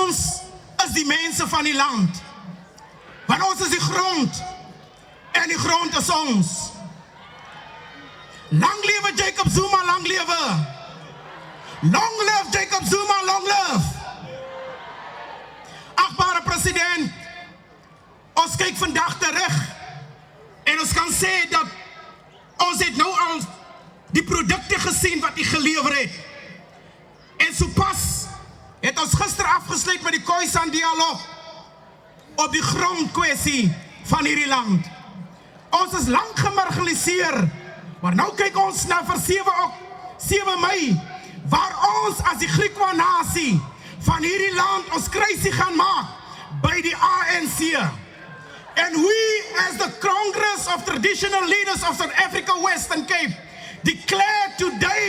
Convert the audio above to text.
ons is die mense van die land. Want ons is die grond en die grond is ons. Lang lewe Jacob Zuma, lang lewe. Long live Jacob Zuma, long live. Achtbare president, ons kyk vandag terug en ons kan sê dat ons het nou al die produkte gesien wat hy gelewer het. En sopas het ons gister afgesluit met die Khoisan dialoog op die grondkwessie van hierdie land. Ons is lang gemarginaliseer, maar nou kyk ons na vir 7 Mei, waar ons as die Griekwa nasie van hierdie land ons kruisie gaan maak by die ANC. And we, as the Congress of Traditional Leaders of South Africa Western Cape, declare today